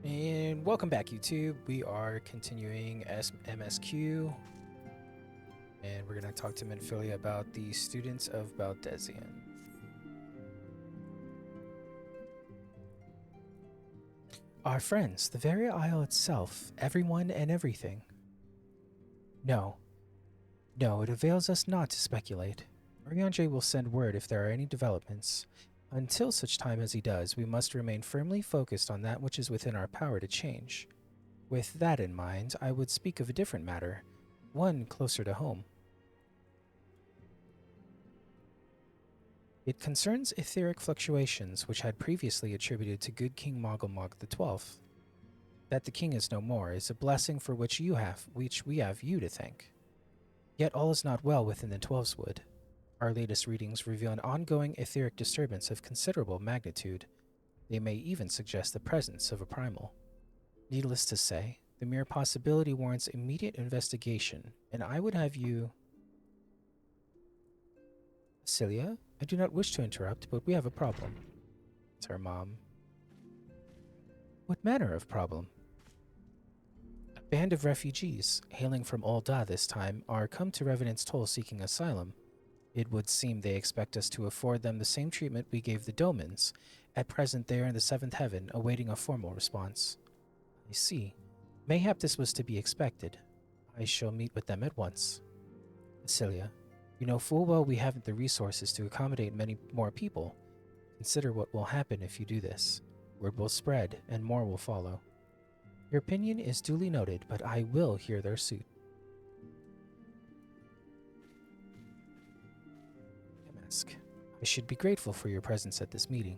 And welcome back, YouTube. We are continuing MSQ, and we're going to talk to Menphilia about the students of Baldesion. Our friends, the very isle itself, everyone and everything. No, it avails us not to speculate. Oriandre will send word if there are any developments. Until such time as he does, we must remain firmly focused on that which is within our power to change. With that in mind, I would speak of a different matter, one closer to home. It concerns etheric fluctuations which had previously attributed to good King Mogglmog XII. That the king is no more is a blessing for which we have you to thank. Yet all is not well within the Twelveswood. Our latest readings reveal an ongoing etheric disturbance of considerable magnitude. They may even suggest the presence of a primal. Needless to say, the mere possibility warrants immediate investigation, and I would have you... Celia, I do not wish to interrupt, but we have a problem. It's her mom. What manner of problem? A band of refugees, hailing from Ul'dah this time, are come to Revenant's Toll seeking asylum. It would seem they expect us to afford them the same treatment we gave the Domans. At present they are in the seventh heaven, awaiting a formal response. I see. Mayhap this was to be expected. I shall meet with them at once. Celia, you know full well we haven't the resources to accommodate many more people. Consider what will happen if you do this. Word will spread, and more will follow. Your opinion is duly noted, but I will hear their suit. I should be grateful for your presence at this meeting.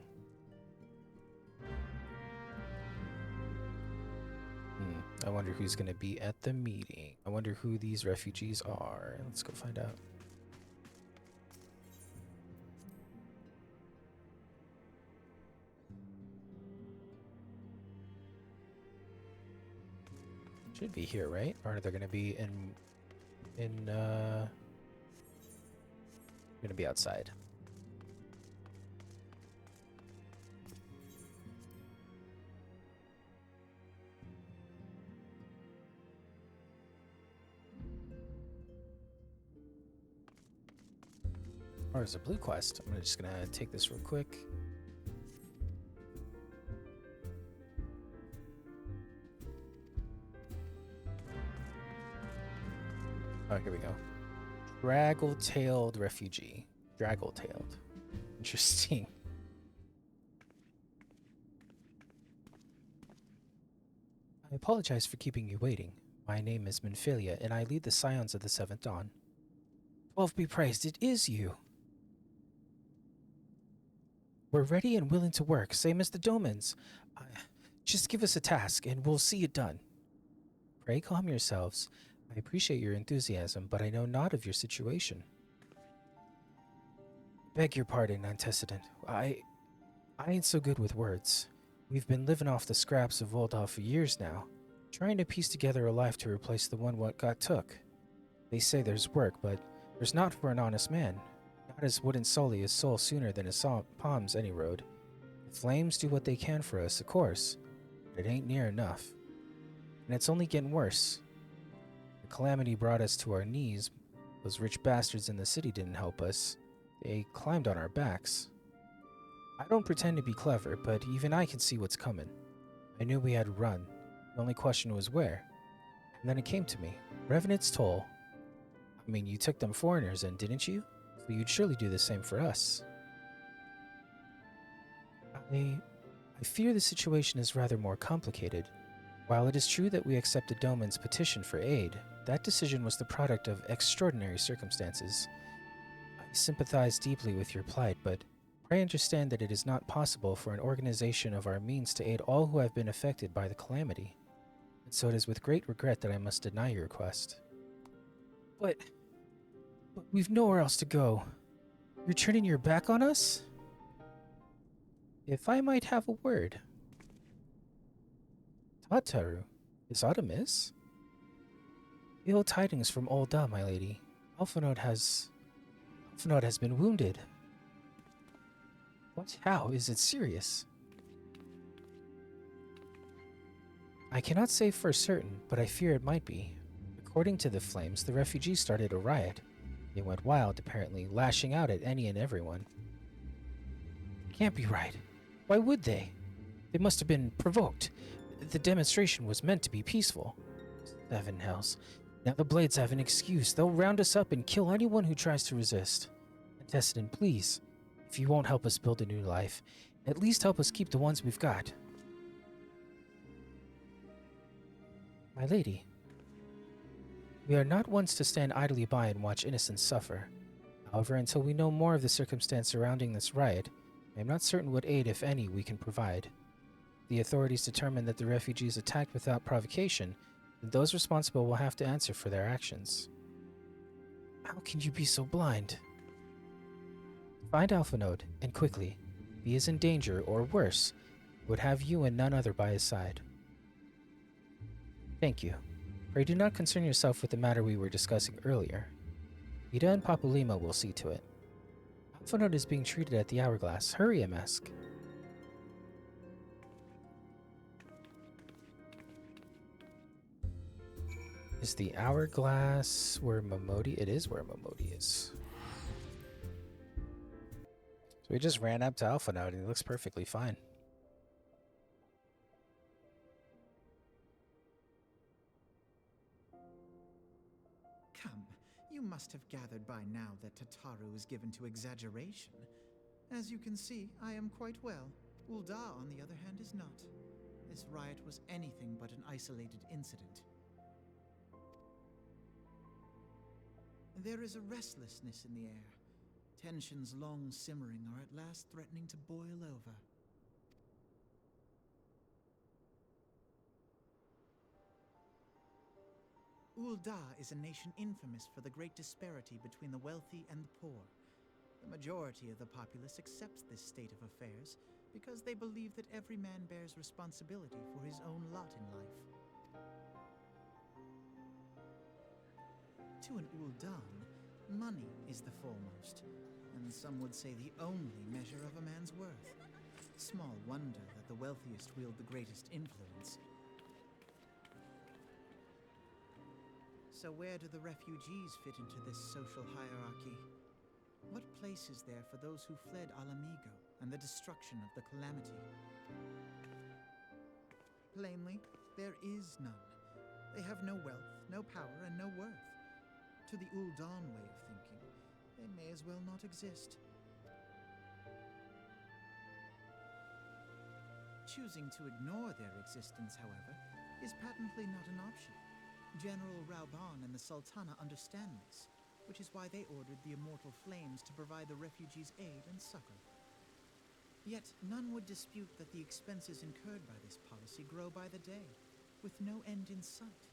I wonder who's going to be at the meeting. I wonder who these refugees are. Let's go find out. Should be here, right? Or are they going to be going to be outside? Or is a blue quest? I'm just gonna take this real quick. Oh, here we go. Draggle-tailed refugee. Draggle-tailed. Interesting. I apologize for keeping you waiting. My name is Menphilia, and I lead the Scions of the Seventh Dawn. 12 be praised, it is you! We're ready and willing to work, same as the Domans. Just give us a task, and we'll see it done. Pray calm yourselves. I appreciate your enthusiasm, but I know not of your situation. Beg your pardon, Antecedent. I ain't so good with words. We've been living off the scraps of Ul'dah for years now, trying to piece together a life to replace the one what got took. They say there's work, but there's not for an honest man. Not as wouldn't sully his soul sooner than his palms any road. The flames do what they can for us, of course, but it ain't near enough. And it's only getting worse. The calamity brought us to our knees. Those rich bastards in the city didn't help us. They climbed on our backs. I don't pretend to be clever, but even I can see what's coming. I knew we had to run. The only question was where. And then it came to me. Revenant's Toll. I mean, you took them foreigners in, didn't you? So you'd surely do the same for us. I fear the situation is rather more complicated. While it is true that we accepted Doman's petition for aid, that decision was the product of extraordinary circumstances. I sympathize deeply with your plight, but pray understand that it is not possible for an organization of our means to aid all who have been affected by the calamity. And so it is with great regret that I must deny your request. But we've nowhere else to go. You're turning your back on us? If I might have a word. Tataru, is aught amiss? Ill tidings from Ul'dah, my lady. Alphinaud has been wounded. What? How? Is it serious? I cannot say for certain, but I fear it might be. According to the flames, the refugees started a riot. They went wild, apparently, lashing out at any and everyone. It can't be right. Why would they? They must have been provoked. The demonstration was meant to be peaceful. Seven hells. Now the Blades have an excuse. They'll round us up and kill anyone who tries to resist. Antecedent, please, if you won't help us build a new life, at least help us keep the ones we've got. My lady, we are not ones to stand idly by and watch innocents suffer. However, until we know more of the circumstance surrounding this riot, I am not certain what aid, if any, we can provide. The authorities determine that the refugees attacked without provocation, and those responsible will have to answer for their actions. How can you be so blind? Find Alpha Node, and quickly. If he is in danger, or worse, would have you and none other by his side. Thank you. Pray do not concern yourself with the matter we were discussing earlier. Ida and Papalima will see to it. Alpha Node is being treated at the Hourglass. Hurry, MSQ. Is the Hourglass where Momodi? It is where Momodi is. So we just ran up to Alpha Node and it looks perfectly fine. Come, you must have gathered by now that Tataru is given to exaggeration. As you can see, I am quite well. Ul'dah, on the other hand, is not. This riot was anything but an isolated incident. There is a restlessness in the air. Tensions long simmering are at last threatening to boil over. Ul'dah is a nation infamous for the great disparity between the wealthy and the poor. The majority of the populace accepts this state of affairs because they believe that every man bears responsibility for his own lot in life. To an Ul'dan, money is the foremost, and some would say the only measure of a man's worth. Small wonder that the wealthiest wield the greatest influence. So where do the refugees fit into this social hierarchy? What place is there for those who fled Alamigo and the destruction of the Calamity? Plainly, there is none. They have no wealth, no power, and no worth. To the Ul'dan way of thinking, they may as well not exist. Choosing to ignore their existence, however, is patently not an option. General Rauban and the Sultana understand this, which is why they ordered the Immortal Flames to provide the refugees aid and succor. Yet none would dispute that the expenses incurred by this policy grow by the day, with no end in sight.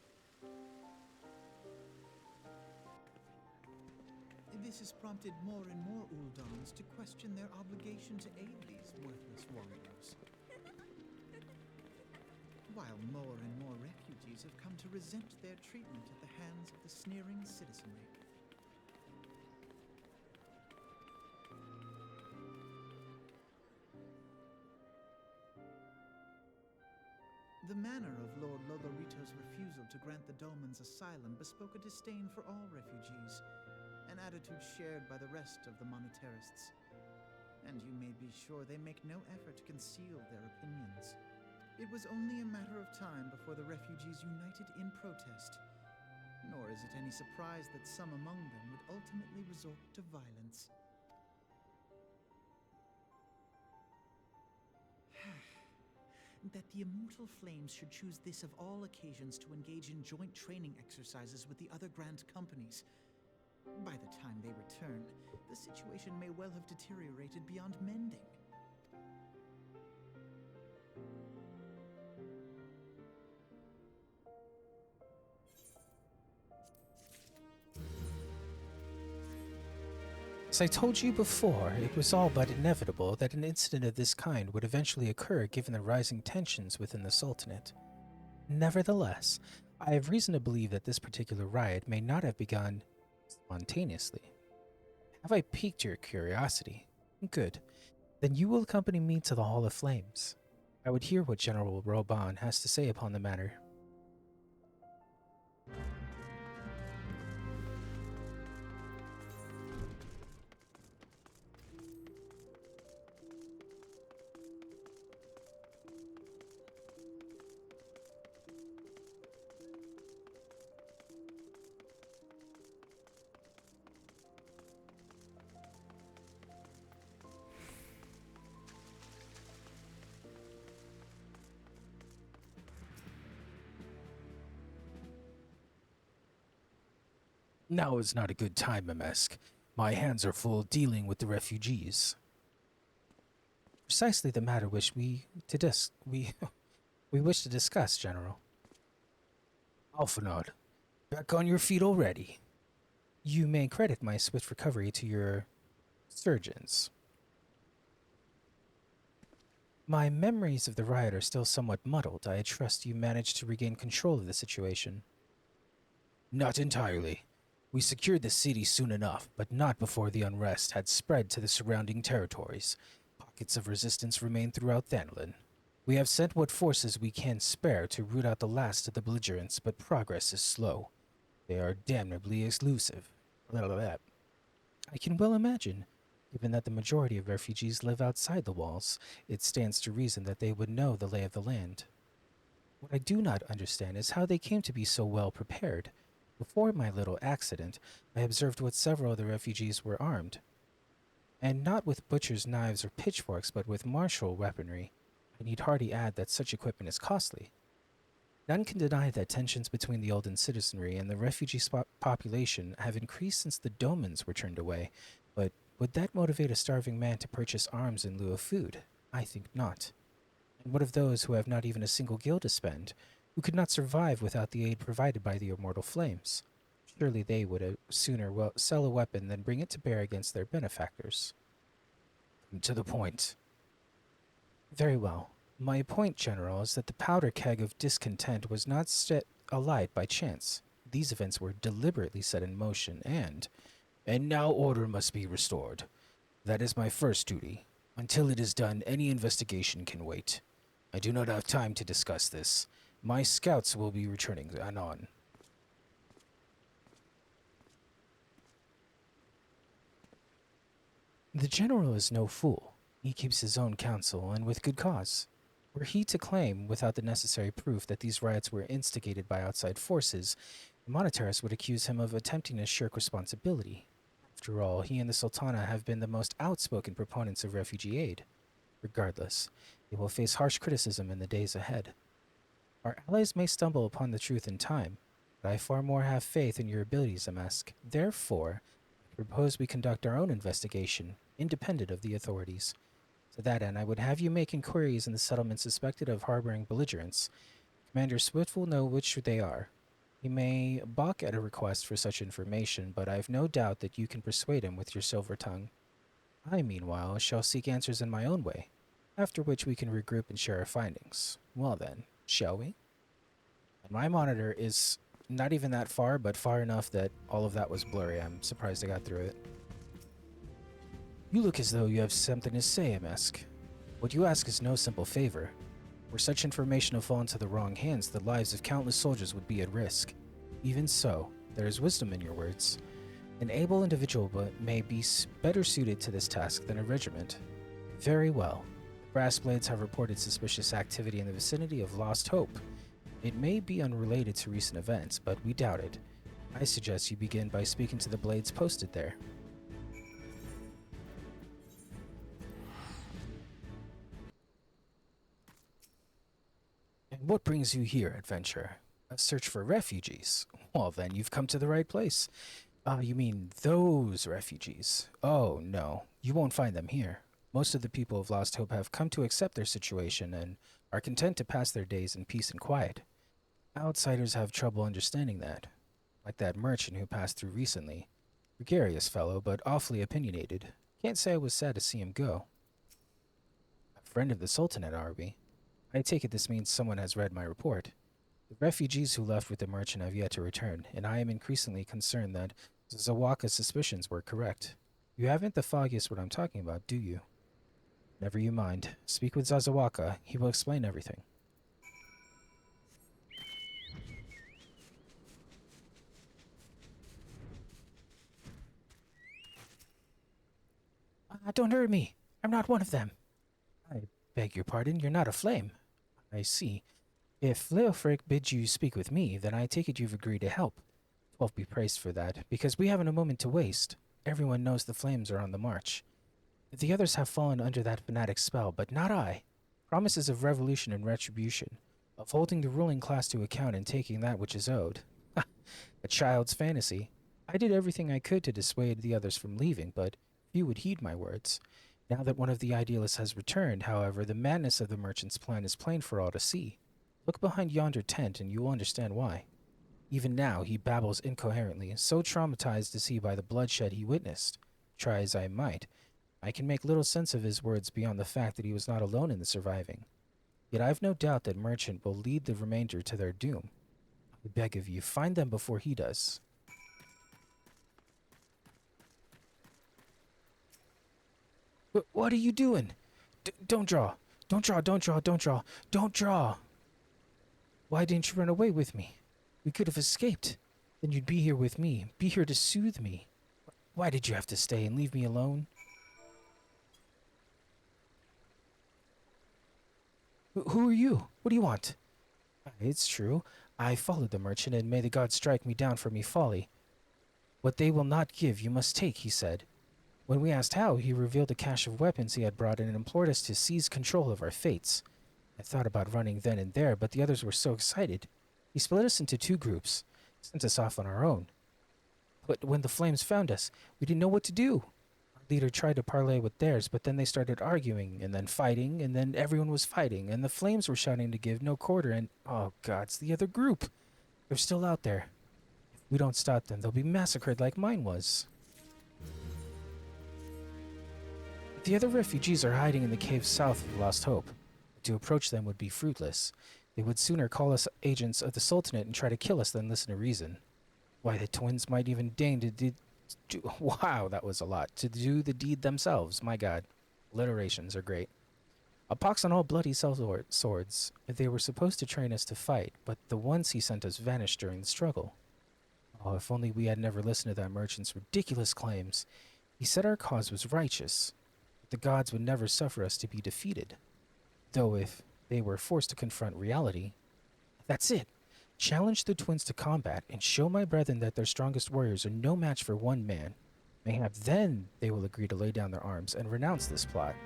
This has prompted more and more Ul'dans to question their obligation to aid these worthless wanderers. While more and more refugees have come to resent their treatment at the hands of the sneering citizenry. The manner of Lord Lolorito's refusal to grant the Dolmens asylum bespoke a disdain for all refugees, an attitude shared by the rest of the monetarists. And you may be sure they make no effort to conceal their opinions. It was only a matter of time before the refugees united in protest. Nor is it any surprise that some among them would ultimately resort to violence. That the Immortal Flames should choose this of all occasions to engage in joint training exercises with the other Grand Companies. By the time they return, the situation may well have deteriorated beyond mending. As I told you before, it was all but inevitable that an incident of this kind would eventually occur given the rising tensions within the Sultanate. Nevertheless, I have reason to believe that this particular riot may not have begun spontaneously. Have I piqued your curiosity? Good. Then you will accompany me to the Hall of Flames. I would hear what General Roban has to say upon the matter. Now is not a good time, MSQ. My hands are full dealing with the refugees. Precisely the matter which we we wish to discuss, General. Alphanod, back on your feet already. You may credit my swift recovery to your surgeons. My memories of the riot are still somewhat muddled. I trust you managed to regain control of the situation. Not entirely. We secured the city soon enough, but not before the unrest had spread to the surrounding territories. Pockets of resistance remain throughout Thanlin. We have sent what forces we can spare to root out the last of the belligerents, but progress is slow. They are damnably elusive. I can well imagine. Given that the majority of refugees live outside the walls, it stands to reason that they would know the lay of the land. What I do not understand is how they came to be so well prepared. Before my little accident, I observed what several of the refugees were armed, and not with butcher's knives or pitchforks, but with martial weaponry. I need hardly add that such equipment is costly. None can deny that tensions between the Olden citizenry and the refugee population have increased since the Domans were turned away, but would that motivate a starving man to purchase arms in lieu of food? I think not. And what of those who have not even a single gil to spend, who could not survive without the aid provided by the immortal flames? Surely they would sooner sell a weapon than bring it to bear against their benefactors. To the point. Very well. My point, General, is that the powder keg of discontent was not set alight by chance. These events were deliberately set in motion, and now order must be restored. That is my first duty. Until it is done, any investigation can wait. I do not have time to discuss this. My scouts will be returning anon. The General is no fool. He keeps his own counsel, and with good cause. Were he to claim, without the necessary proof, that these riots were instigated by outside forces, the monetarists would accuse him of attempting to shirk responsibility. After all, he and the Sultana have been the most outspoken proponents of refugee aid. Regardless, they will face harsh criticism in the days ahead. Our allies may stumble upon the truth in time, but I far more have faith in your abilities, MSQ. Therefore, I propose we conduct our own investigation, independent of the authorities. To that end, I would have you make inquiries in the settlements suspected of harboring belligerents. Commander Swift will know which they are. He may balk at a request for such information, but I have no doubt that you can persuade him with your silver tongue. I, meanwhile, shall seek answers in my own way, after which we can regroup and share our findings. Well then, shall we? And my monitor is not even that far, but far enough that all of that was blurry. I'm surprised I got through it. You look as though you have something to say, MSQ. What you ask is no simple favor. Were such information to fall into the wrong hands, the lives of countless soldiers would be at risk. Even so, there is wisdom in your words. An able individual may be better suited to this task than a regiment. Very well. The Brassblades have reported suspicious activity in the vicinity of Lost Hope. It may be unrelated to recent events, but we doubt it. I suggest you begin by speaking to the Blades posted there. And what brings you here, adventurer? A search for refugees? Well, then you've come to the right place. You mean those refugees? Oh, no. You won't find them here. Most of the people of Lost Hope have come to accept their situation and are content to pass their days in peace and quiet. Outsiders have trouble understanding that. Like that merchant who passed through recently. Gregarious fellow, but awfully opinionated. Can't say I was sad to see him go. A friend of the Sultanate, are we? I take it this means someone has read my report. The refugees who left with the merchant have yet to return, and I am increasingly concerned that Zawaka's suspicions were correct. You haven't the foggiest what I'm talking about, do you? Never you mind. Speak with Zazawaka. He will explain everything. Don't hurt me. I'm not one of them. I beg your pardon. You're not a flame. I see. If Leofric bids you speak with me, then I take it you've agreed to help. 12 be praised for that, because we haven't a moment to waste. Everyone knows the flames are on the march. The others have fallen under that fanatic spell, but not I. Promises of revolution and retribution, of holding the ruling class to account and taking that which is owed. A child's fantasy. I did everything I could to dissuade the others from leaving, but few would heed my words. Now that one of the idealists has returned, however, the madness of the merchant's plan is plain for all to see. Look behind yonder tent and you will understand why. Even now he babbles incoherently, so traumatized is he by the bloodshed he witnessed. Try as I might, I can make little sense of his words beyond the fact that he was not alone in the surviving. Yet I've no doubt that Merchant will lead the remainder to their doom. I beg of you, find them before he does. What are you doing? Don't draw. Don't draw, don't draw, don't draw. Don't draw! Why didn't you run away with me? We could have escaped. Then you'd be here with me, be here to soothe me. Why did you have to stay and leave me alone? Who are you? What do you want? It's true. I followed the merchant, and may the gods strike me down for me folly. What they will not give, you must take, he said. When we asked how, he revealed a cache of weapons he had brought and implored us to seize control of our fates. I thought about running then and there, but the others were so excited. He split us into two groups, sent us off on our own. But when the flames found us, we didn't know what to do. Our leader tried to parley with theirs, but then they started arguing, and then fighting, and then everyone was fighting, and the flames were shouting to give no quarter, and oh god, it's the other group. They're still out there. If we don't stop them, they'll be massacred like mine was. The other refugees are hiding in the caves south of Lost Hope. To approach them would be fruitless. They would sooner call us agents of the Sultanate and try to kill us than listen to reason. Why, the twins might even deign to do... Wow, that was a lot. To do the deed themselves, my god. Alliterations are great. A pox on all bloody swords. They were supposed to train us to fight, but the ones he sent us vanished during the struggle. Oh, if only we had never listened to that merchant's ridiculous claims. He said our cause was righteous. The gods would never suffer us to be defeated. Though if they were forced to confront reality, that's it. Challenge the twins to combat and show my brethren that their strongest warriors are no match for one man. Mayhap then they will agree to lay down their arms and renounce this plot.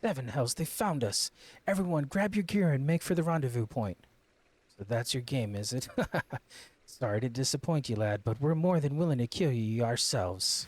Seven hells, they found us. Everyone, grab your gear and make for the rendezvous point. So that's your game, is it? Sorry to disappoint you, lad, but we're more than willing to kill you ourselves.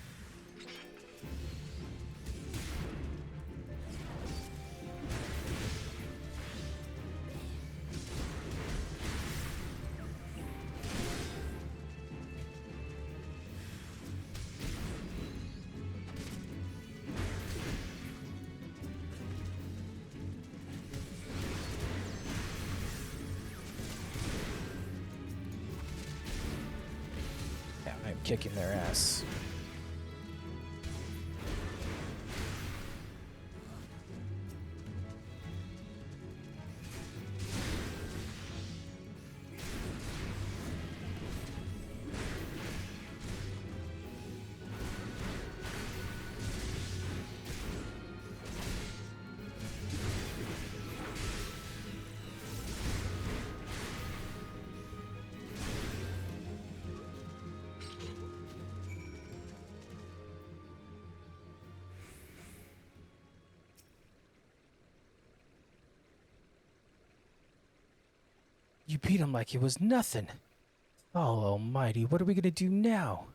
Yeah, I'm kicking their ass. You beat him like it was nothing. Oh, almighty, what are we gonna do now?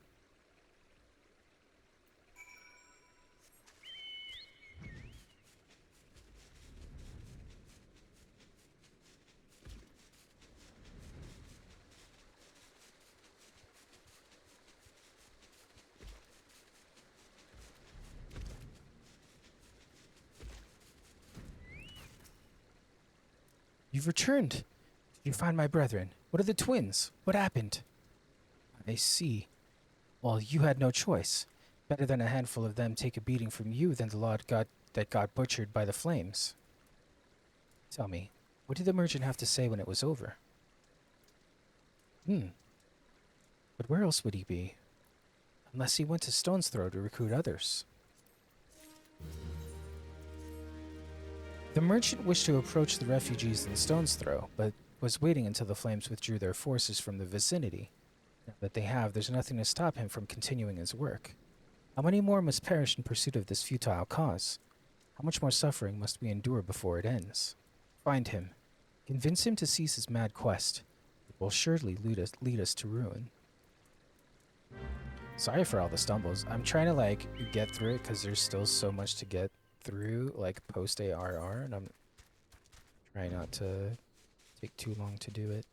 You've returned. Did you find my brethren? What are the twins? What happened? I see. Well, you had no choice. Better than a handful of them take a beating from you than the lot that got butchered by the flames. Tell me, what did the merchant have to say when it was over? But where else would he be? Unless he went to Stone's Throw to recruit others. The merchant wished to approach the refugees in Stone's Throw, but was waiting until the flames withdrew their forces from the vicinity. Now that they have, there's nothing to stop him from continuing his work. How many more must perish in pursuit of this futile cause? How much more suffering must we endure before it ends? Find him. Convince him to cease his mad quest. It will surely lead us to ruin. Sorry for all the stumbles. I'm trying to get through it because there's still so much to get through, like post-ARR, and I'm trying not to take too long to do it.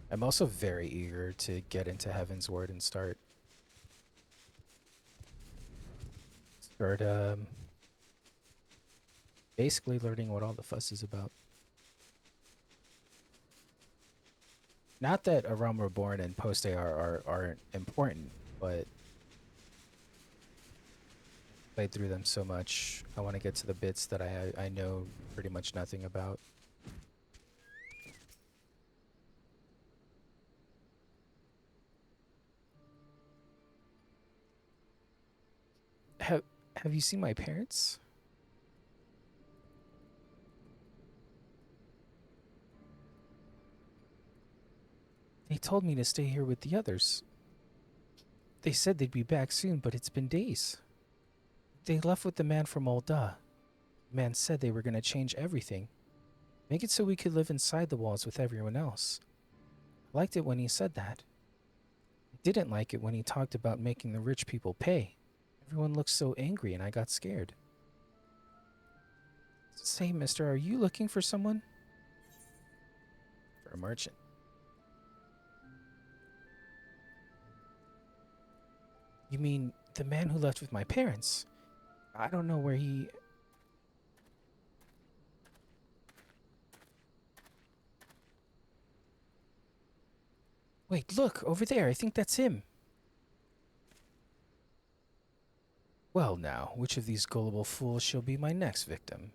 I'm also very eager to get into Heaven's Word and start basically learning what all the fuss is about. Not that A Realm Reborn and Post-ARR aren't important, but played through them so much, I want to get to the bits that I know pretty much nothing about. Have you seen my parents? They told me to stay here with the others. They said they'd be back soon, but it's been days. They left with the man from Olda. The man said they were going to change everything. Make it so we could live inside the walls with everyone else. I liked it when he said that. I didn't like it when he talked about making the rich people pay. Everyone looked so angry and I got scared. Say, mister, are you looking for someone? For a merchant. You mean the man who left with my parents? I don't know where he... Wait, look, over there. I think that's him. Well now, which of these gullible fools shall be my next victim?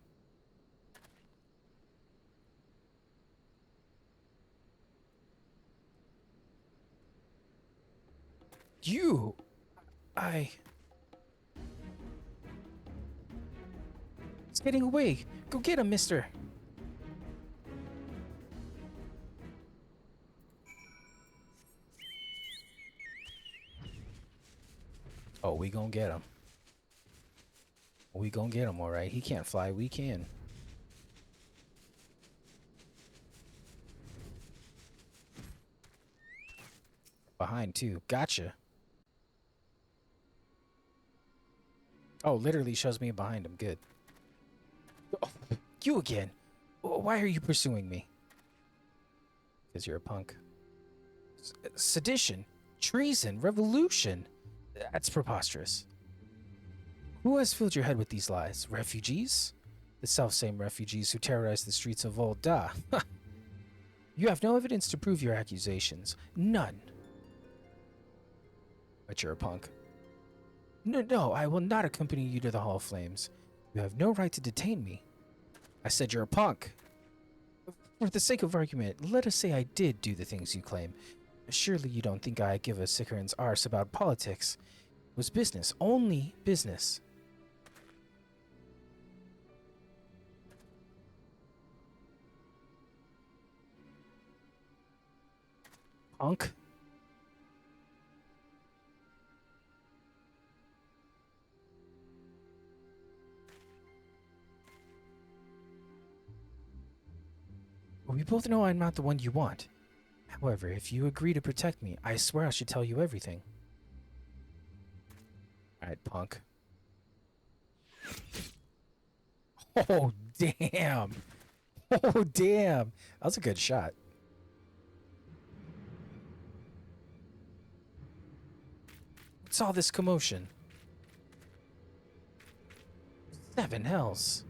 You! It's getting away! Go get him, mister! Oh, we gonna get him. We gonna get him, alright. He can't fly, we can. Behind, too. Gotcha. Oh, literally shows me behind him. Good. Oh, you again. Why are you pursuing me? Because you're a punk. Sedition. Treason. Revolution. That's preposterous. Who has filled your head with these lies? Refugees? The self-same refugees who terrorized the streets of Volda. You have no evidence to prove your accusations. None. But you're a punk. No, I will not accompany you to the Hall of Flames. You have no right to detain me. I said you're a punk. For the sake of argument, let us say I did do the things you claim. Surely you don't think I give a sickering's arse about politics. It was business, only business. Punk? We both know I'm not the one you want. However, if you agree to protect me, I swear I should tell you everything. Alright, punk. Oh, damn. Oh, damn. That was a good shot. What's all this commotion? 7 hells.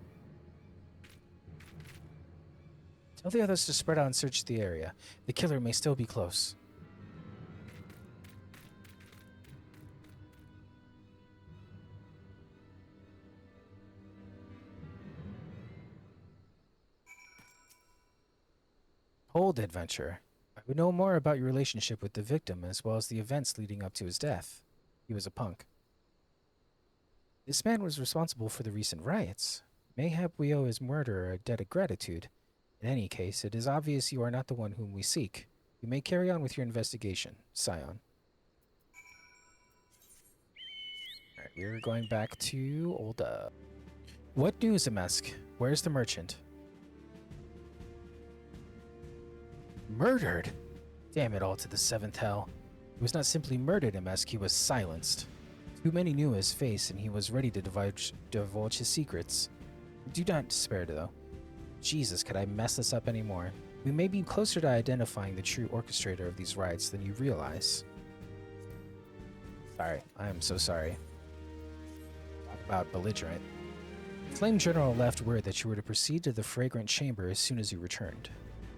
Tell the others to spread out and search the area. The killer may still be close. Hold, adventurer. I would know more about your relationship with the victim as well as the events leading up to his death. He was a punk. This man was responsible for the recent riots. Mayhap we owe his murderer a debt of gratitude. In any case, it is obvious you are not the one whom we seek. You may carry on with your investigation, Scion. Alright, we're going back to Olda. What news, MSQ? Where's the merchant? Murdered? Damn it all to the seventh hell. He was not simply murdered, MSQ, he was silenced. Too many knew his face, and he was ready to divulge his secrets. Do not despair, though. Jesus, could I mess this up anymore? We may be closer to identifying the true orchestrator of these riots than you realize. Sorry, I am so sorry. Talk about belligerent. Flame General left word that you were to proceed to the Fragrant Chamber as soon as you returned.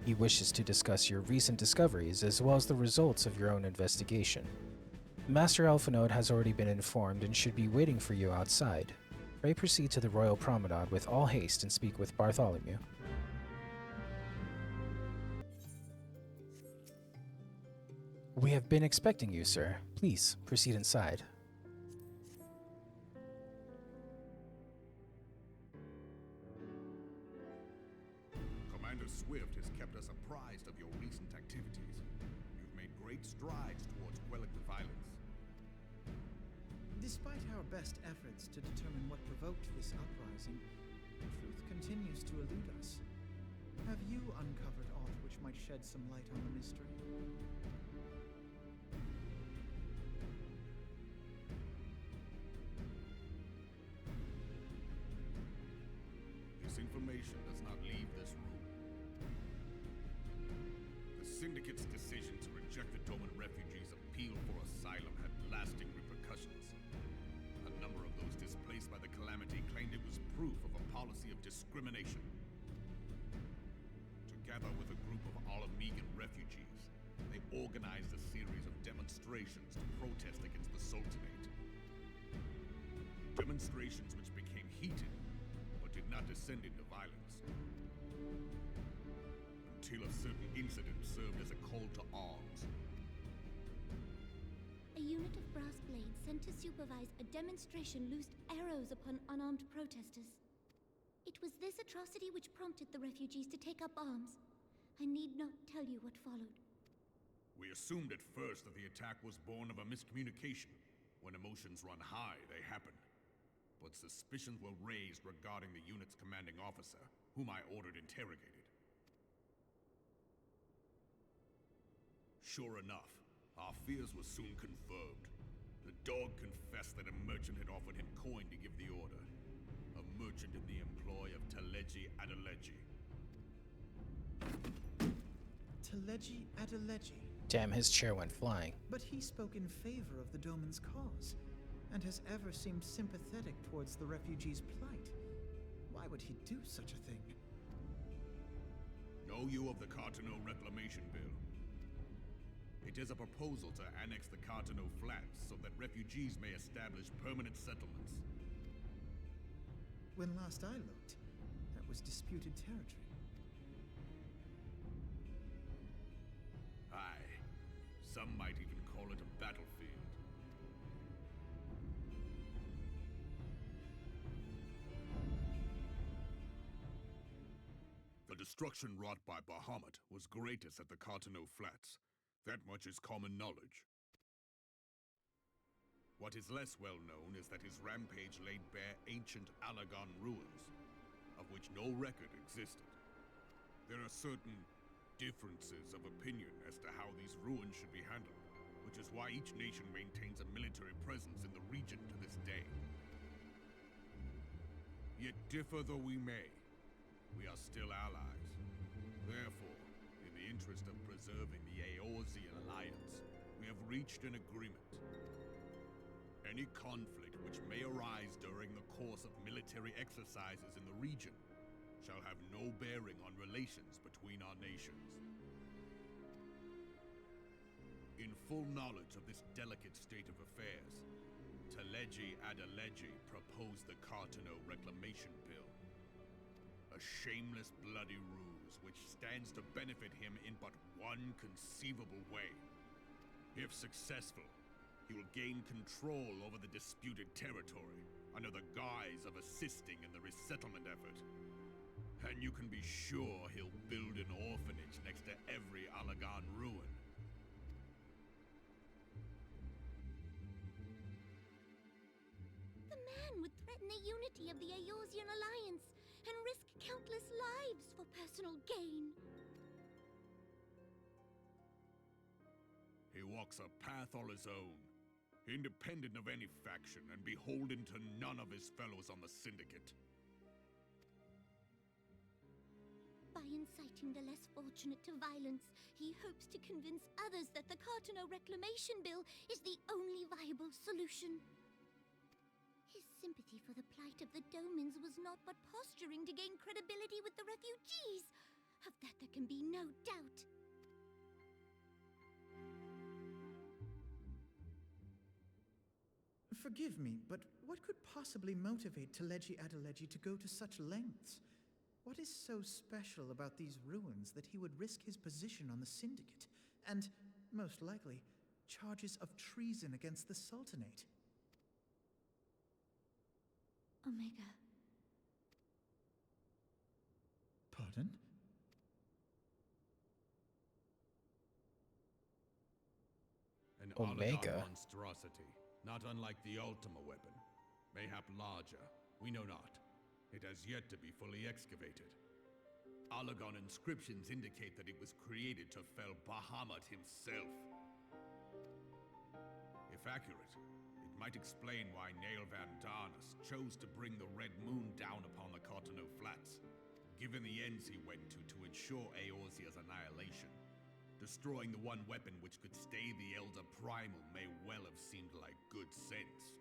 He wishes to discuss your recent discoveries as well as the results of your own investigation. Master Alphanode has already been informed and should be waiting for you outside. Pray proceed to the Royal Promenade with all haste and speak with Bartholomew. We have been expecting you, sir. Please, proceed inside. Commander Swift has kept us apprised of your recent activities. You've made great strides towards quelling the violence. Despite our best efforts to determine what provoked this uprising, truth continues to elude us. Have you uncovered aught which might shed some light on the mystery? This information does not leave this room. The Syndicate's decision to reject the Doman refugees' appeal for asylum had lasting repercussions. A number of those displaced by the calamity claimed it was proof of a policy of discrimination. Together with a group of Alamegan refugees, they organized a series of demonstrations to protest against the Sultanate. Demonstrations which became heated, but did not descend into violence. Until a certain incident served as a call to arms. A unit of brass blades sent to supervise a demonstration loosed arrows upon unarmed protesters. It was this atrocity which prompted the refugees to take up arms. I need not tell you what followed. We assumed at first that the attack was born of a miscommunication. When emotions run high, they happen. But suspicions were raised regarding the unit's commanding officer, whom I ordered interrogated. Sure enough, our fears were soon confirmed. The dog confessed that a merchant had offered him coin to give the order. A merchant in the employ of Teleji Adeleji. Teleji Adeleji. Damn, his chair went flying. But he spoke in favor of the Doman's cause, and has ever seemed sympathetic towards the refugees' plight. Why would he do such a thing? Know you of the Cartano Reclamation Bill? It is a proposal to annex the Cartano Flats so that refugees may establish permanent settlements. When last I looked, that was disputed territory. Aye. Some might even call it a battlefield. The destruction wrought by Bahamut was greatest at the Cartano Flats. That much is common knowledge. What is less well known is that his rampage laid bare ancient Alagon ruins, of which no record existed. There are certain differences of opinion as to how these ruins should be handled, which is why each nation maintains a military presence in the region to this day. Yet differ though we may, we are still allies. Therefore, in the interest of preserving the Eorzean alliance, we have reached an agreement. Any conflict which may arise during the course of military exercises in the region shall have no bearing on relations between our nations. In full knowledge of this delicate state of affairs, Teleji Adeleji proposed the Cartano Reclamation Bill. A shameless bloody ruse which stands to benefit him in but one conceivable way. If successful, he will gain control over the disputed territory under the guise of assisting in the resettlement effort. And you can be sure he'll build an orphanage next to every Alagan ruin. The man would threaten the unity of the Eorzean Alliance and risk countless lives for personal gain. He walks a path all his own, independent of any faction and beholden to none of his fellows on the Syndicate. By inciting the less fortunate to violence, he hopes to convince others that the Cartano Reclamation Bill is the only viable solution. His sympathy for the plight of the Domans was not but posturing to gain credibility with the refugees. Of that there can be no doubt. Forgive me, but what could possibly motivate Teleji Adeleji to go to such lengths? What is so special about these ruins that he would risk his position on the Syndicate, and, most likely, charges of treason against the Sultanate? Omega. Pardon? An Omega. Alagan monstrosity, not unlike the Ultima weapon. Mayhap larger, we know not. It has yet to be fully excavated. Alagan inscriptions indicate that it was created to fell Bahamut himself. If accurate, it might explain why Nail Van Darnus chose to bring the Red Moon down upon the Cartano Flats, given the ends he went to ensure Eorzea's annihilation. Destroying the one weapon which could stay the Elder Primal may well have seemed like good sense.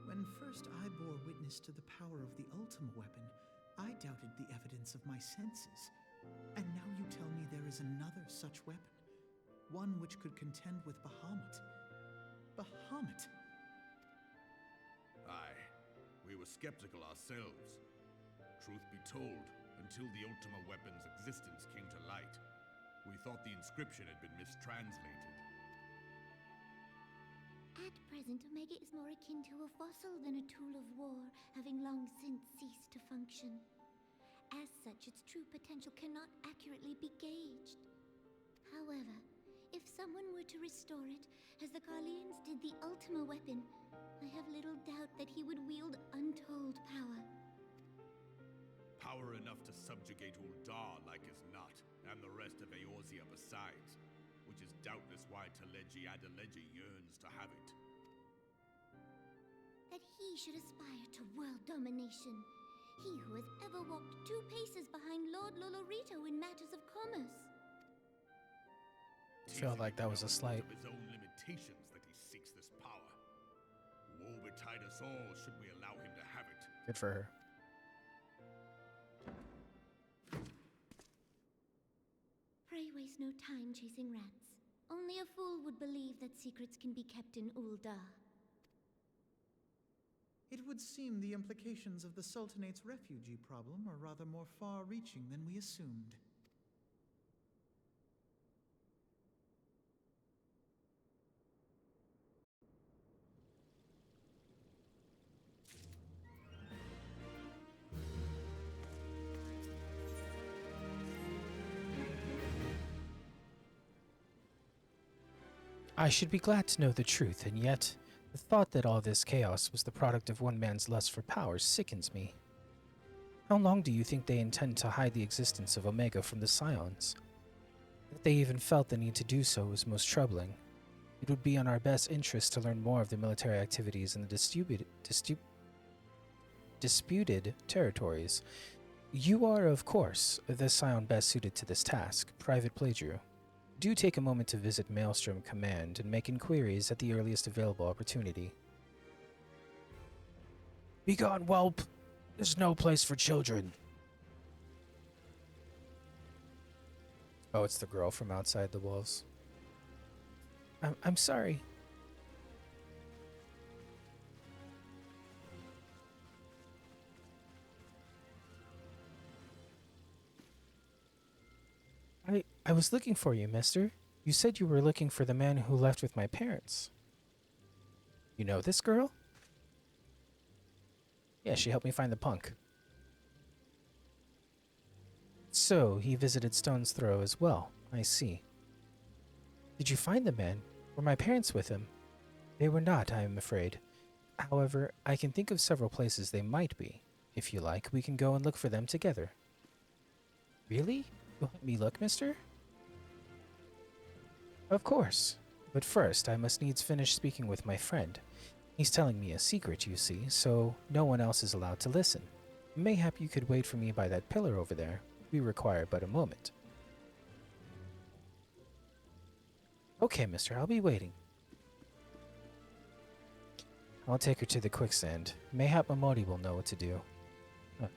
When first I bore witness to the power of the Ultima weapon, I doubted the evidence of my senses. And now you tell me there is another such weapon. One which could contend with Bahamut. Bahamut! Aye, we were skeptical ourselves. Truth be told, until the Ultima weapon's existence came to light, we thought the inscription had been mistranslated. At present, Omega is more akin to a fossil than a tool of war, having long since ceased to function. As such, its true potential cannot accurately be gauged. However, if someone were to restore it, as the Carlians did the Ultima weapon, I have little doubt that he would wield untold power. Power enough to subjugate Uldar like as not, and the rest of Eorzea besides, which is doubtless why Teleji Adeleji yearns to have it. That he should aspire to world domination. He who has ever walked 2 paces behind Lord Lolorito in matters of commerce. Felt like that was a slight. Of his own limitations that he seeks this power. Woe betide us all should we allow him to have it. Good for her. Pray waste no time chasing rats. Only a fool would believe that secrets can be kept in Uldar. It would seem the implications of the Sultanate's refugee problem are rather more far-reaching than we assumed. I should be glad to know the truth, and yet the thought that all this chaos was the product of one man's lust for power sickens me. How long do you think they intend to hide the existence of Omega from the Scions? That they even felt the need to do so is most troubling. It would be in our best interest to learn more of the military activities in the disputed territories. You are, of course, the Scion best suited to this task, Private Plagiaru. Do take a moment to visit Maelstrom Command and make inquiries at the earliest available opportunity. Begone, whelp! There's no place for children. Oh, it's the girl from outside the walls. I'm sorry. I was looking for you, mister. You said you were looking for the man who left with my parents. You know this girl? Yeah, she helped me find the punk. So, he visited Stone's Throw as well. I see. Did you find the man? Were my parents with him? They were not, I am afraid. However, I can think of several places they might be. If you like, we can go and look for them together. Really? You'll let me look, mister? Of course. But first, I must needs finish speaking with my friend. He's telling me a secret, you see, so no one else is allowed to listen. Mayhap you could wait for me by that pillar over there. We require but a moment. Okay, mister, I'll be waiting. I'll take her to the quicksand. Mayhap Momodi will know what to do. Huh.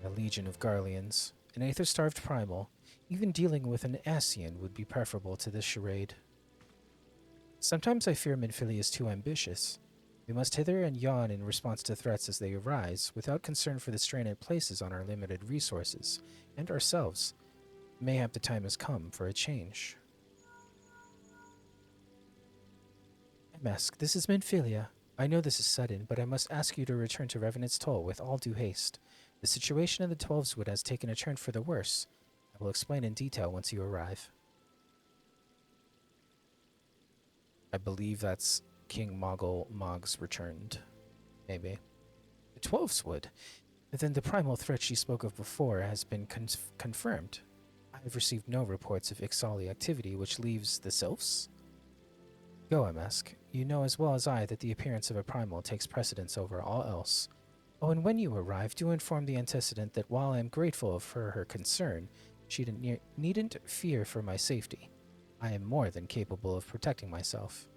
A legion of Garleans, an aether-starved primal. Even dealing with an Ascian would be preferable to this charade. Sometimes I fear Minfilia is too ambitious. We must hither and yon in response to threats as they arise, without concern for the strain it places on our limited resources, and ourselves. Mayhap the time has come for a change. MSQ, this is Minfilia. I know this is sudden, but I must ask you to return to Revenant's Toll with all due haste. The situation in the Twelveswood has taken a turn for the worse. I will explain in detail once you arrive. I believe that's King Mog's returned. Maybe. The Twelveswood. Then the primal threat she spoke of before has been confirmed. I have received no reports of Ixali activity, which leaves the Sylphs. Go, MSQ. You know as well as I that the appearance of a primal takes precedence over all else. Oh, and when you arrive, do inform the antecedent that while I am grateful for her concern, she needn't fear for my safety. I am more than capable of protecting myself.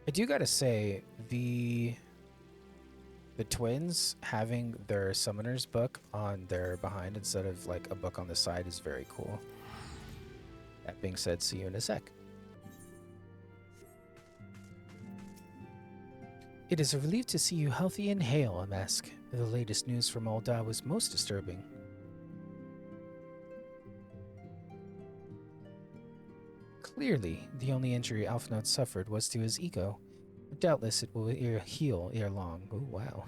I do gotta say, the twins having their summoner's book on their behind instead of like a book on the side is very cool. That being said, see you in a sec. It is a relief to see you healthy and hale, MSQ. The latest news from Ul'dah was most disturbing. Clearly, the only injury Alphinaud suffered was to his ego. Doubtless it will heal ere long. Oh, wow.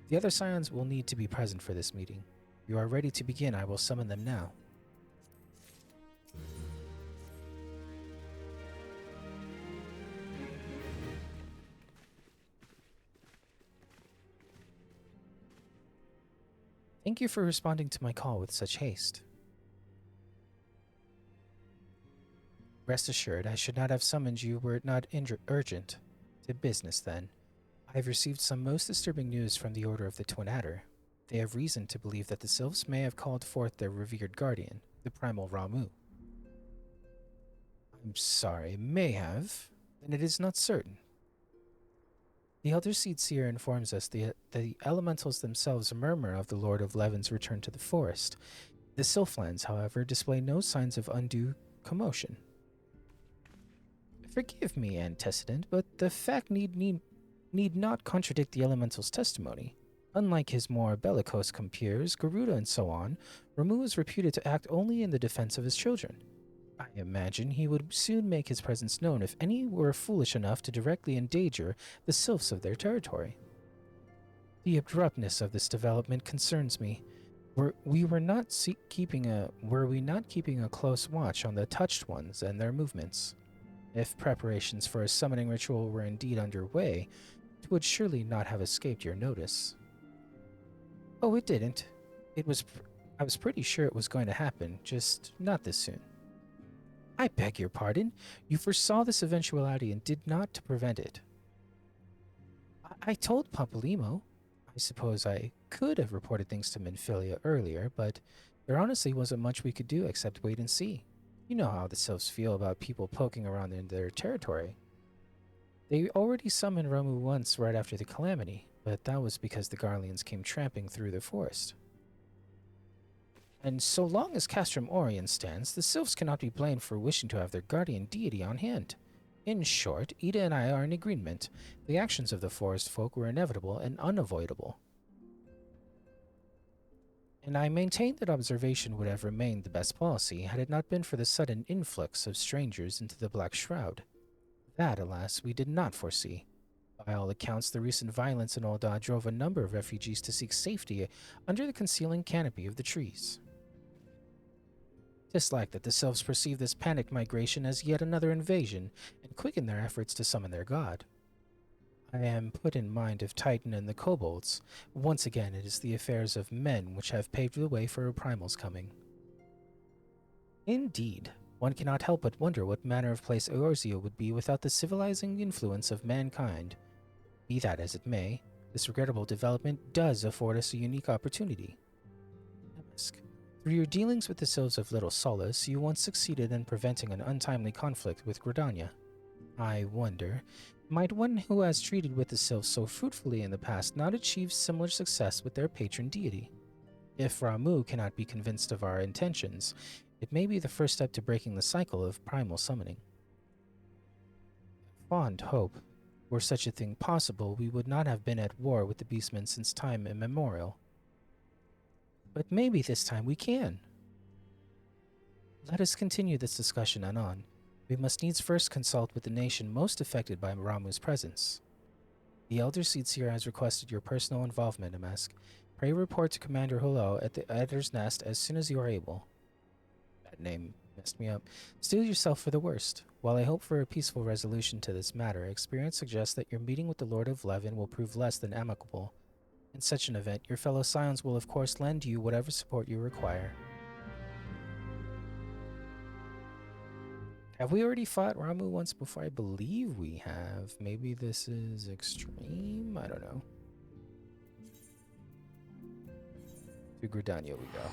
The other scions will need to be present for this meeting. If you are ready to begin, I will summon them now. Thank you for responding to my call with such haste. Rest assured, I should not have summoned you were it not urgent. To business, then. I have received some most disturbing news from the Order of the Twin Adder. They have reason to believe that the Sylphs may have called forth their revered guardian, the primal Ramuh. I'm sorry, may have. Then it is not certain. The Elder Seed Seer informs us that the elementals themselves murmur of the Lord of Levin's return to the forest. The Sylphlands, however, display no signs of undue commotion. Forgive me, antecedent, but the fact need not contradict the elemental's testimony. Unlike his more bellicose compeers, Garuda and so on, Ramuh is reputed to act only in the defense of his children. I imagine he would soon make his presence known if any were foolish enough to directly endanger the Sylphs of their territory. The abruptness of this development concerns me. Were we not keeping a close watch on the touched ones and their movements? If preparations for a summoning ritual were indeed underway, it would surely not have escaped your notice. Oh, it didn't. I was pretty sure it was going to happen, just not this soon. I beg your pardon. You foresaw this eventuality and did not to prevent it. I told Pampalimo. I suppose I could have reported things to Minfilia earlier, but there honestly wasn't much we could do except wait and see. You know how the Sylphs feel about people poking around in their territory. They already summoned Ramu once right after the calamity, but that was because the Garleans came tramping through the forest. And so long as Castrum Orient stands, the Sylphs cannot be blamed for wishing to have their guardian deity on hand. In short, Ida and I are in agreement. The actions of the forest folk were inevitable and unavoidable. And I maintain that observation would have remained the best policy had it not been for the sudden influx of strangers into the Black Shroud. That, alas, we did not foresee. By all accounts, the recent violence in Ul'dah drove a number of refugees to seek safety under the concealing canopy of the trees. 'Tis like that the Sylphs perceive this panicked migration as yet another invasion, and quicken their efforts to summon their god. I am put in mind of Titan and the Kobolds. Once again, it is the affairs of men which have paved the way for a primal's coming. Indeed, one cannot help but wonder what manner of place Eorzea would be without the civilizing influence of mankind. Be that as it may, this regrettable development does afford us a unique opportunity. MSQ. Through your dealings with the Sylphs of Little Solace, you once succeeded in preventing an untimely conflict with Gridania. I wonder, might one who has treated with the Sylphs so fruitfully in the past not achieve similar success with their patron deity? If Ramu cannot be convinced of our intentions, it may be the first step to breaking the cycle of primal summoning. Fond hope. Were such a thing possible, we would not have been at war with the Beastmen since time immemorial. But maybe this time we can. Let us continue this discussion anon. We must needs first consult with the nation most affected by Ramu's presence. The Elder Seer has requested your personal involvement, MSQ. Pray report to Commander Hullo at the Editor's Nest as soon as you are able. That name messed me up. Steel yourself for the worst. While I hope for a peaceful resolution to this matter, experience suggests that your meeting with the Lord of Levin will prove less than amicable. In such an event, your fellow Scions will of course lend you whatever support you require. Have we already fought Ramu once before? I believe we have. Maybe this is extreme? I don't know. To Gridania we go.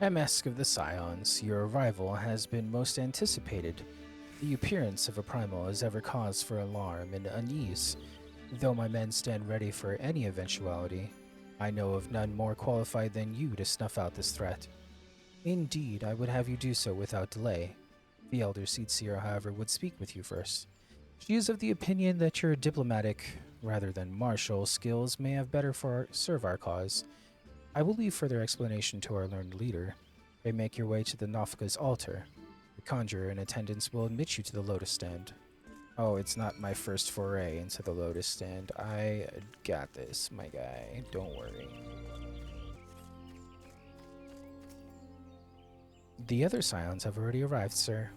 MSQ of the Scions, your arrival has been most anticipated. The appearance of a primal is ever cause for alarm and unease. Though my men stand ready for any eventuality, I know of none more qualified than you to snuff out this threat. Indeed, I would have you do so without delay. The Elder Seer, however, would speak with you first. She is of the opinion that your diplomatic, rather than martial, skills may have better serve our cause. I will leave further explanation to our learned leader. Pray make your way to the Nafka's altar. The conjurer in attendance will admit you to the Lotus Stand. Oh, it's not my first foray into the Lotus Stand. I got this, my guy. Don't worry. The other Scions have already arrived, sir.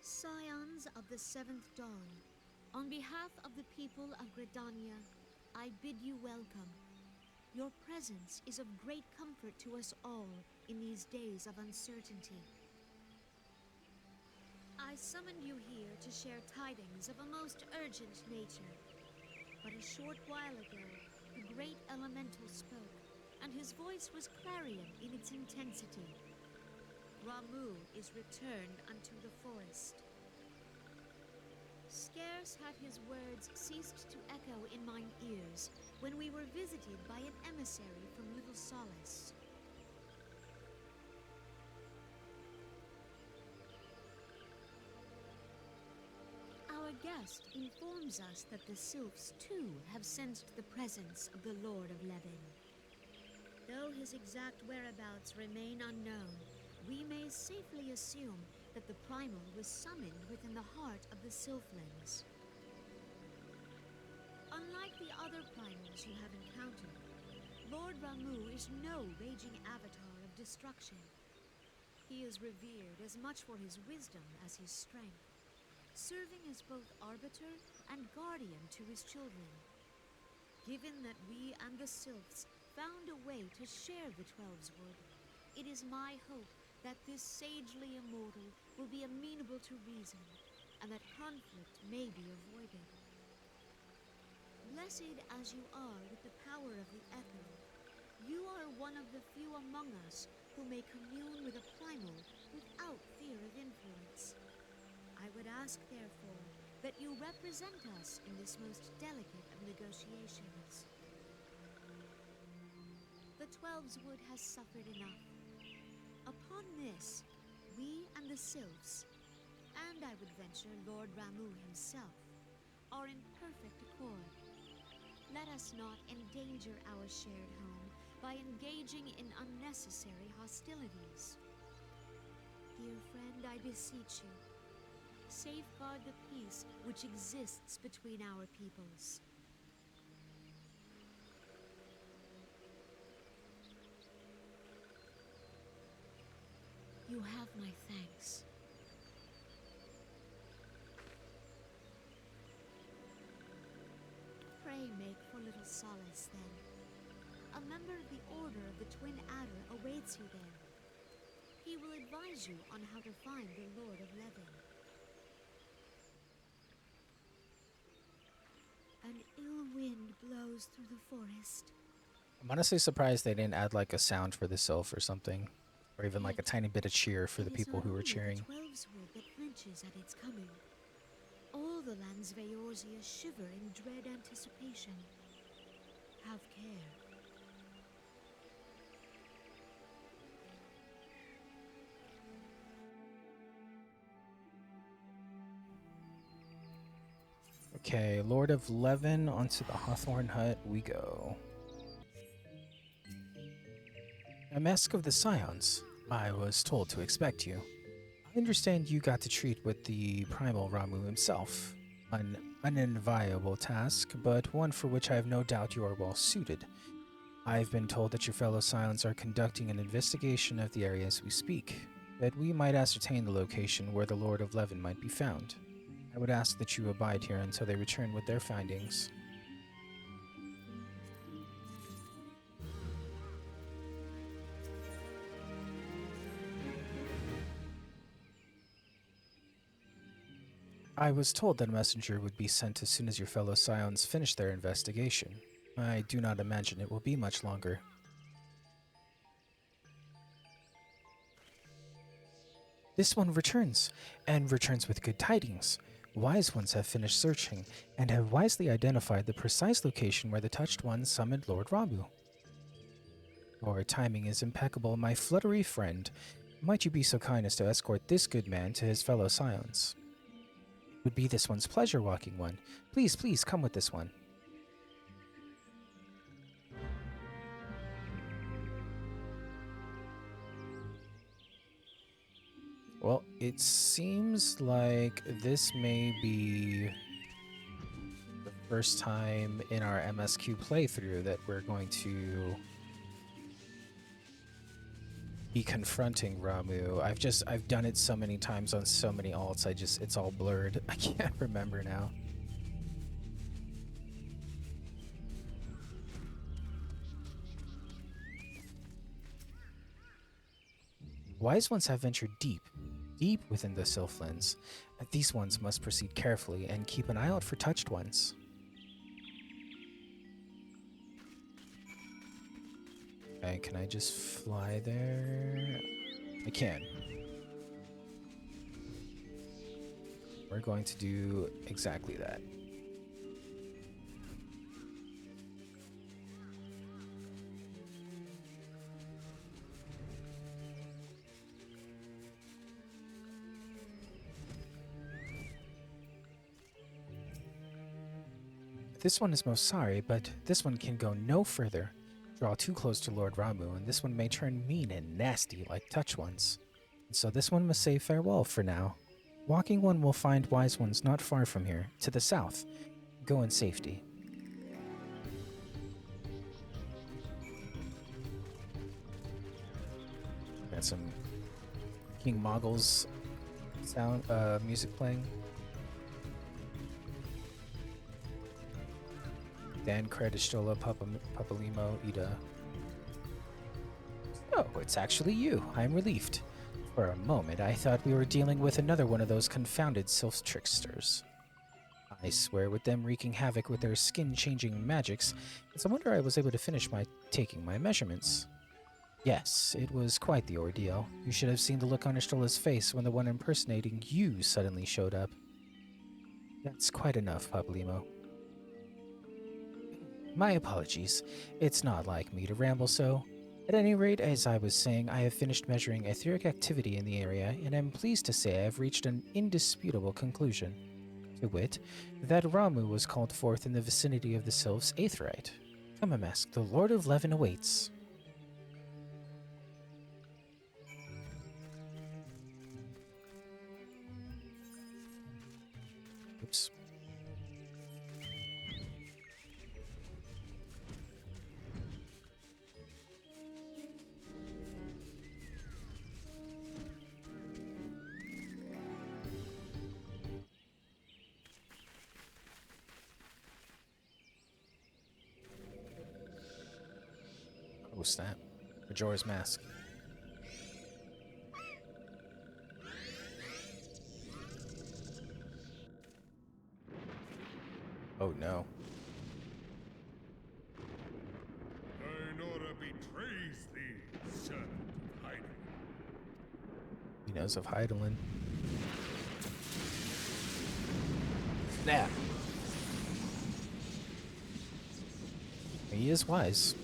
Scions of the Seventh Dawn, on behalf of the people of Gridania, I bid you welcome. Your presence is of great comfort to us all in these days of uncertainty. I summoned you here to share tidings of a most urgent nature. But a short while ago, the great elemental spoke, and his voice was clarion in its intensity. Ramu is returned unto the forest. Scarce had his words ceased to echo in mine ears when we were visited by an emissary from Little Solace. Our guest informs us that the Sylphs too have sensed the presence of the Lord of Levin. Though his exact whereabouts remain unknown, we may safely assume that the primal was summoned within the heart of the Sylphlings. Unlike the other primals you have encountered, Lord Ramu is no raging avatar of destruction. He is revered as much for his wisdom as his strength, serving as both arbiter and guardian to his children. Given that we and the Sylphs found a way to share the Twelve's Wood, it is my hope that this sagely immortal will be amenable to reason, and that conflict may be avoided. Blessed as you are with the power of the Echo, you are one of the few among us who may commune with a primal without fear of influence. I would ask, therefore, that you represent us in this most delicate of negotiations. The Twelve's Wood has suffered enough. Upon this, we and the Sylphs, and I would venture Lord Ramu himself, are in perfect accord. Let us not endanger our shared home by engaging in unnecessary hostilities. Dear friend, I beseech you, safeguard the peace which exists between our peoples. You have my thanks. Pray make for little solace, then. A member of the Order of the Twin Adder awaits you there. He will advise you on how to find the Lord of Levin. An ill wind blows through the forest. I'm honestly surprised they didn't add like a sound for the sylph or something. Or even like a tiny bit of cheer for the people who were cheering. It is not only the Twelve's Wood that flinches at its coming. All the lands of Eorzea shiver in dread anticipation. Have care. Okay, Lord of Levin, onto the Hawthorne Hut we go. MSQ of the Scions. I was told to expect you. I understand you got to treat with the primal Ramu himself. An unenviable task, but one for which I have no doubt you are well suited. I've been told that your fellow Scions are conducting an investigation of the area as we speak, that we might ascertain the location where the Lord of Levin might be found. I would ask that you abide here until they return with their findings. I was told that a messenger would be sent as soon as your fellow Scions finish their investigation. I do not imagine it will be much longer. This one returns, and returns with good tidings. Wise ones have finished searching, and have wisely identified the precise location where the Touched One summoned Lord Ramu. Your timing is impeccable, my fluttery friend. Might you be so kind as to escort this good man to his fellow Scions? It would be this one's pleasure, Walking One. Please, please, come with this one. Well, it seems like this may be the first time in our MSQ playthrough that we're going to be confronting Ramu. I've done it so many times on so many alts, it's all blurred. I can't remember now. Wise ones have ventured deep within the Sylphlands. These ones must proceed carefully and keep an eye out for Touched Ones. Okay, can I just fly there? I can. We're going to do exactly that. This one is most sorry, but this one can go no further. Draw too close to Lord Ramu, and this one may turn mean and nasty like Touched Ones. And so this one must say farewell for now. Walking One will find Wise Ones not far from here, to the south. Go in safety. Got some King Moggle's sound music playing. then Credistola Papalimo Ida. Oh, it's actually you. I'm relieved. For a moment, I thought we were dealing with another one of those confounded sylph tricksters. I swear, with them wreaking havoc with their skin-changing magics, it's a wonder I was able to finish taking my measurements. Yes, it was quite the ordeal. You should have seen the look on Estrela's face when the one impersonating you suddenly showed up. That's quite enough, Pablimo. My apologies. It's not like me to ramble so. At any rate, as I was saying, I have finished measuring etheric activity in the area, and am pleased to say I have reached an indisputable conclusion. To wit, that Ramu was called forth in the vicinity of the Sylph's Aetheryte. Come, MSQ, the Lord of Levin awaits. Oops. Oh, snap. Majora's Mask. Oh, no. Nora betrays thee, servant of Hydaelyn. He knows of Hydaelyn. Snap. He is wise.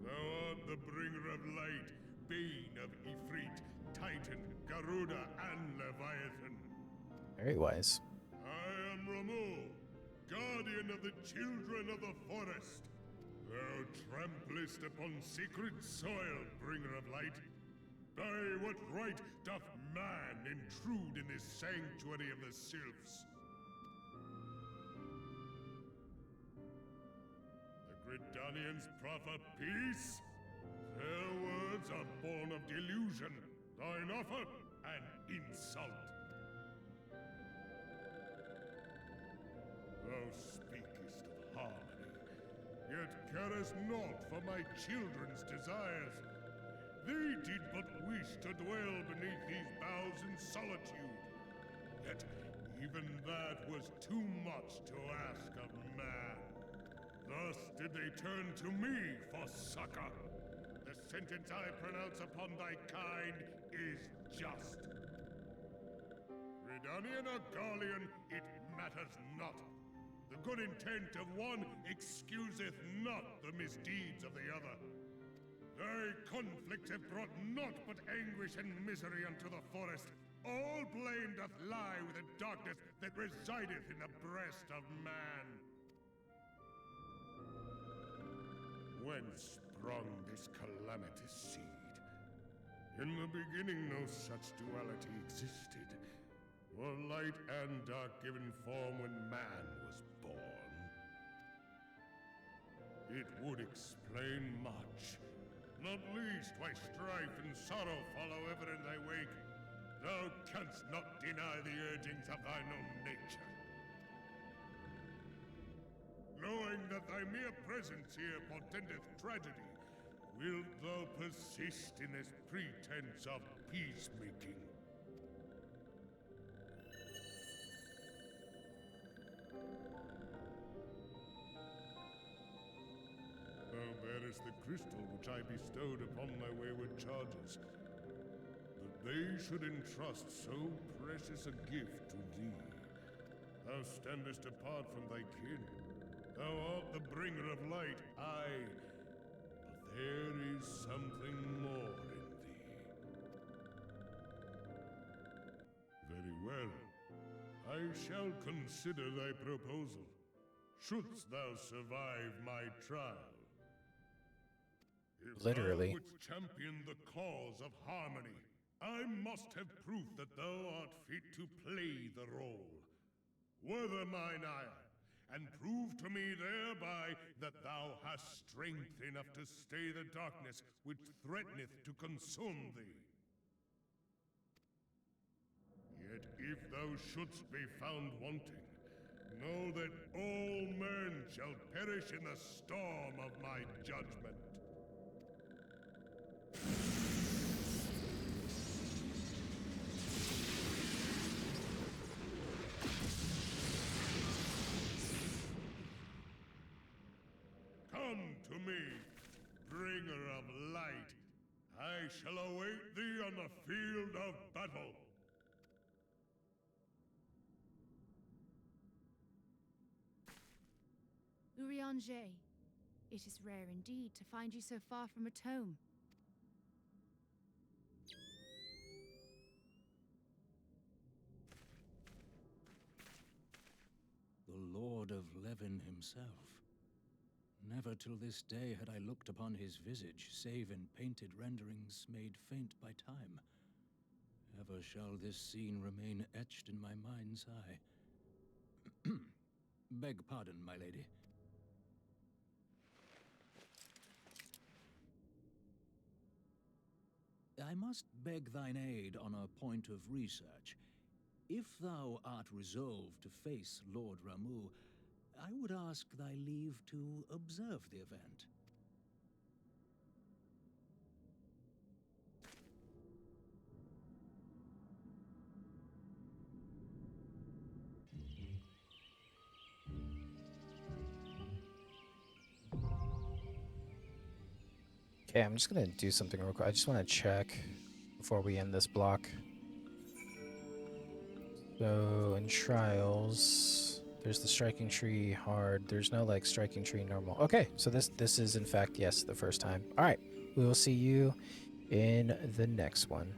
Thou art the bringer of light, bane of Ifrit, Titan, Garuda, and Leviathan. Very wise. I am Ramu, guardian of the children of the forest. Thou tramplest upon sacred soil, bringer of light. By what right doth man intrude in this sanctuary of the sylphs? The Gridanians proffer peace? Their words are born of delusion, thine offer an insult. Thou speakest of harmony, yet carest naught for my children's desires. They did but wish to dwell beneath these boughs in solitude. Yet even that was too much to ask of man. Thus did they turn to me for succor. The sentence I pronounce upon thy kind is just. Redanian or Garlean, it matters not. The good intent of one excuseth not the misdeeds of the other. Thy conflicts have brought naught but anguish and misery unto the forest. All blame doth lie with the darkness that resideth in the breast of man. Whence sprung this calamitous seed? In the beginning no such duality existed. Were light and dark given form when man was born? It would explain much. Not least why strife and sorrow follow ever in thy wake. Thou canst not deny the urgings of thine own nature. Knowing that thy mere presence here portendeth tragedy, wilt thou persist in this pretense of peacemaking? Thou bearest the crystal which I bestowed upon thy wayward charges. That they should entrust so precious a gift to thee. Thou standest apart from thy kin. Thou art the bringer of light, aye. But there is something more in thee. Very well. I shall consider thy proposal. Shouldst thou survive my trial. If Literally. thou wouldst champion the cause of harmony, I must have proof that thou art fit to play the role. Whether mine ire, and prove to me thereby that thou hast strength enough to stay the darkness which threateneth to consume thee. Yet if thou shouldst be found wanting, know that all men shall perish in the storm of my judgment. Come to me, bringer of light. I shall await thee on the field of battle. Urianger, it is rare indeed to find you so far from a tome. The Lord of Levin himself. Never till this day had I looked upon his visage, save in painted renderings made faint by time. Ever shall this scene remain etched in my mind's eye. Beg pardon, my lady. I must beg thine aid on a point of research. If thou art resolved to face Lord Ramu, I would ask thy leave to observe the event. Okay, I'm just gonna do something real quick. I just want to check before we end this block. So in trials, there's the striking tree hard. There's no like striking tree normal. Okay, so this is in fact, yes, the first time. All right, we will see you in the next one.